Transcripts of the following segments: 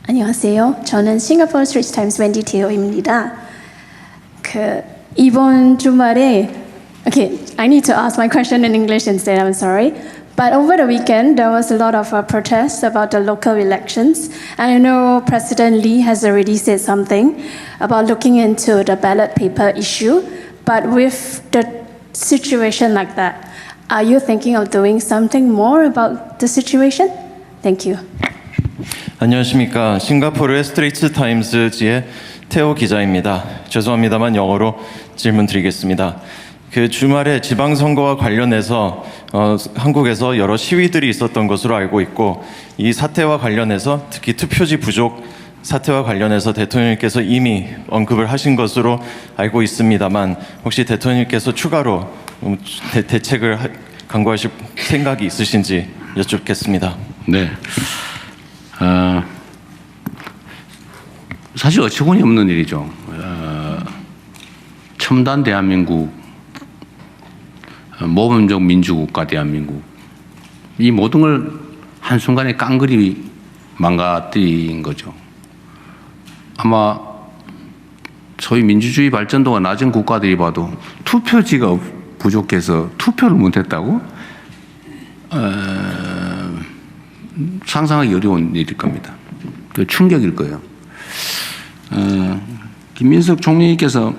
안녕하세요. 저는 싱가포르 스트레이트 타임스 웬디 테오입니다. 이번 주말에 Okay, I need to ask my question in English instead, I'm sorry. But over the weekend, there was a lot of protests about the local elections. And I know President Lee has already said something about looking into the ballot paper issue. But with the situation like that, are you thinking of doing something more about the situation? Thank you. 안녕하십니까. 싱가포르의 스트레이트 타임즈지의 테오 기자입니다. 죄송합니다만 영어로 질문 드리겠습니다. 그 주말에 지방선거와 관련해서 한국에서 여러 시위들이 있었던 것으로 알고 있고, 이 사태와 관련해서 특히 투표지 부족 사태와 관련해서 대통령님께서 이미 언급을 하신 것으로 알고 있습니다만, 혹시 대통령님께서 추가로 대책을 강구하실 생각이 있으신지 여쭙겠습니다. 네. 사실 어처구니 없는 일이죠. 첨단 대한민국, 모범적 민주국가 대한민국, 이 모든 걸 한순간에 깡그리 망가뜨린 거죠. 아마 소위 민주주의 발전도가 낮은 국가들이 봐도 투표지가 부족해서 투표를 못했다고? 상상하기 어려운 일일 겁니다. 충격일 거예요. 김민석 총리께서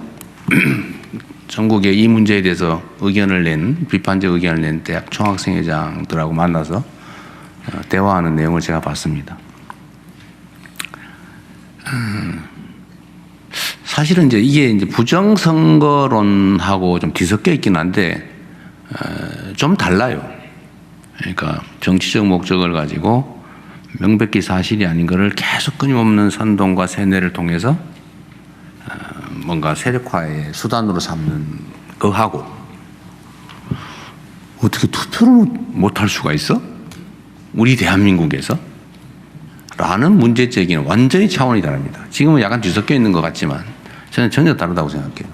전국에 이 문제에 대해서 비판적 의견을 낸 대학 총학생회장들하고 만나서 대화하는 내용을 제가 봤습니다. 사실은 이게 부정선거론하고 좀 뒤섞여 있긴 한데, 좀 달라요. 그러니까 정치적 목적을 가지고 명백히 사실이 아닌 것을 계속 끊임없는 선동과 세뇌를 통해서 뭔가 세력화의 수단으로 삼는 거하고, 어떻게 투표를 못할 수가 있어? 우리 대한민국에서? 라는 문제 제기는 완전히 차원이 다릅니다. 지금은 약간 뒤섞여 있는 것 같지만 저는 전혀 다르다고 생각해요.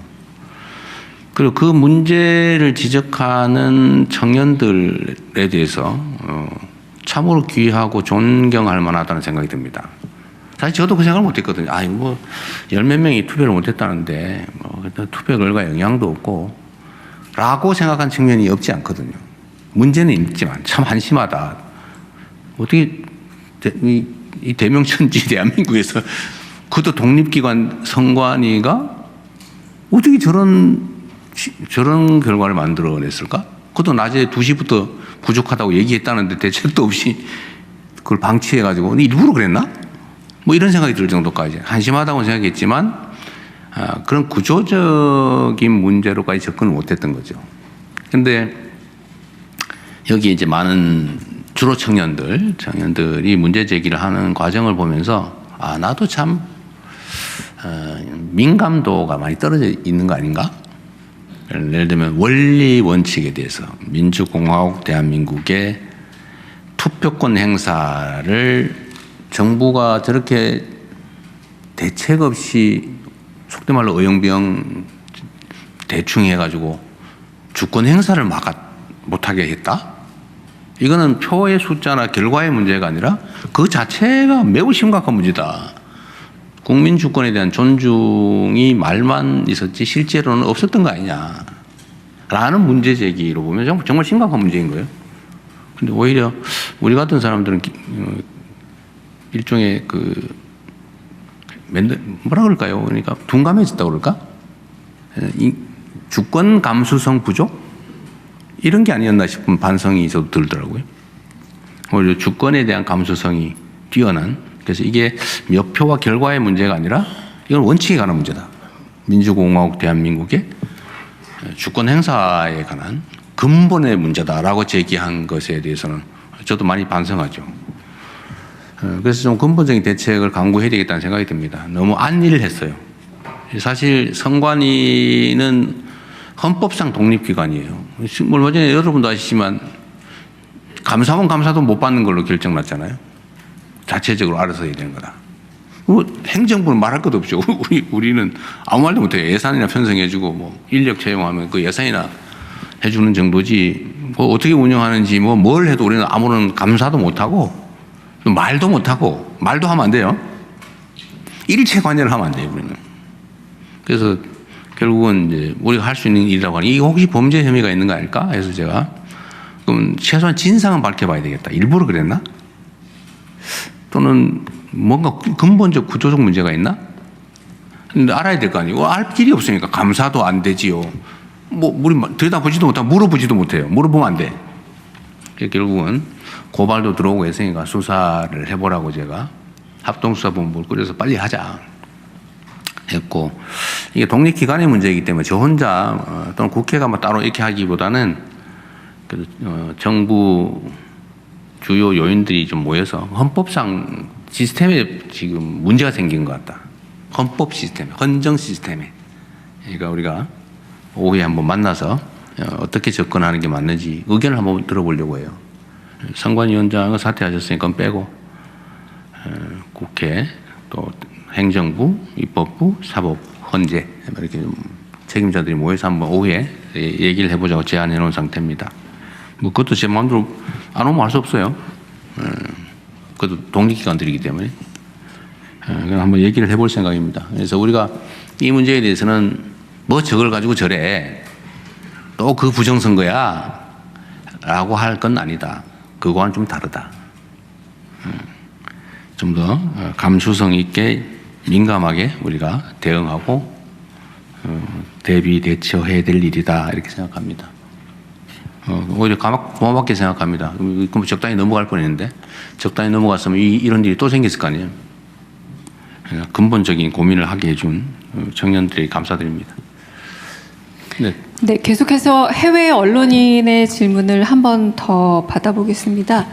그리고 그 문제를 지적하는 청년들에 대해서 참으로 귀하고 존경할 만하다는 생각이 듭니다. 사실 저도 그 생각을 못했거든요. 열 몇 명이 투표를 못했다는데 투표 결과 영향도 없고 라고 생각한 측면이 없지 않거든요. 문제는 있지만 참 한심하다. 어떻게 이 대명천지 대한민국에서 그것도 독립기관 선관위가 어떻게 저런 결과를 만들어냈을까? 그것도 낮에 2시부터 부족하다고 얘기했다는데 대책도 없이 그걸 방치해가지고 일부러 그랬나? 이런 생각이 들 정도까지 한심하다고 생각했지만, 그런 구조적인 문제로까지 접근을 못했던 거죠. 근데 여기 많은 주로 청년들이 문제 제기를 하는 과정을 보면서 나도 참 민감도가 많이 떨어져 있는 거 아닌가? 예를 들면 원리 원칙에 대해서 민주공화국 대한민국의 투표권 행사를 정부가 저렇게 대책 없이 속된 말로 어영부영 대충 해가지고 주권 행사를 못하게 했다? 이거는 표의 숫자나 결과의 문제가 아니라 그 자체가 매우 심각한 문제다. 국민 주권에 대한 존중이 말만 있었지 실제로는 없었던 거 아니냐 라는 문제 제기로 보면 정말 심각한 문제인 거예요. 근데 오히려 우리 같은 사람들은 일종의 뭐라 그럴까요? 그러니까 둔감해졌다고 그럴까? 주권 감수성 부족? 이런 게 아니었나 싶은 반성이 저도 들더라고요. 오히려 주권에 대한 감수성이 뛰어난, 그래서 이게 몇 표와 결과의 문제가 아니라 이건 원칙에 관한 문제다. 민주공화국 대한민국의 주권 행사에 관한 근본의 문제다라고 제기한 것에 대해서는 저도 많이 반성하죠. 그래서 좀 근본적인 대책을 강구해야 되겠다는 생각이 듭니다. 너무 안일했어요. 사실 선관위는 헌법상 독립기관이에요. 얼마 전에 여러분도 아시지만 감사원 감사도 못 받는 걸로 결정났잖아요. 자체적으로 알아서 해야 되는 거다. 행정부는 말할 것도 없죠. 우리는 아무 말도 못해요. 예산이나 편성해주고 인력 채용하면 그 예산이나 해주는 정도지 어떻게 운영하는지 뭘 해도 우리는 아무런 감사도 못하고 말도 못하고 말도 하면 안 돼요. 일체 관여를 하면 안 돼요. 우리는. 그래서 결국은 이제 우리가 할 수 있는 일이라고 하니 이게 혹시 범죄 혐의가 있는 거 아닐까 해서 제가 그럼 최소한 진상은 밝혀봐야 되겠다. 일부러 그랬나? 또는 뭔가 근본적 구조적 문제가 있나? 근데 알아야 될 거 아니에요. 알 길이 없으니까 감사도 안 되지요. 뭐 우리 들여다보지도 못하고 물어보지도 못해요. 물어보면 안 돼. 결국은 고발도 들어오고 했으니까 수사를 해보라고 제가 합동수사본부를 꾸려서 빨리 하자 했고, 이게 독립기관의 문제이기 때문에 저 혼자 또는 국회가 뭐 따로 이렇게 하기보다는 정부 주요 요인들이 좀 모여서 헌법상 시스템에 지금 문제가 생긴 것 같다. 헌법 시스템, 헌정 시스템에. 그러니까 우리가 오후에 한번 만나서 어떻게 접근하는 게 맞는지 의견을 한번 들어보려고 해요. 선관위원장은 사퇴하셨으니까 빼고 국회 또 행정부, 입법부, 사법, 헌재 이렇게 책임자들이 모여서 한번 오후에 얘기를 해보자고 제안해 놓은 상태입니다. 뭐 그것도 제 마음대로 안 오면 할 수 없어요. 그것도 독립기관들이기 때문에 그냥 한번 얘기를 해볼 생각입니다. 그래서 우리가 이 문제에 대해서는 뭐 저걸 가지고 저래 또 그 부정선거야 라고 할 건 아니다. 그거와는 좀 다르다. 좀 더 감수성 있게 민감하게 우리가 대응하고 대비 대처해야 될 일이다 이렇게 생각합니다. 오히려 고맙게 생각합니다. 그럼 적당히 넘어갈 뻔했는데 적당히 넘어갔으면 이런 일이 또 생겼을 거 아니에요. 근본적인 고민을 하게 해준 청년들이 감사드립니다. 네. 네, 계속해서 해외 언론인의 질문을 한 번 더 받아보겠습니다.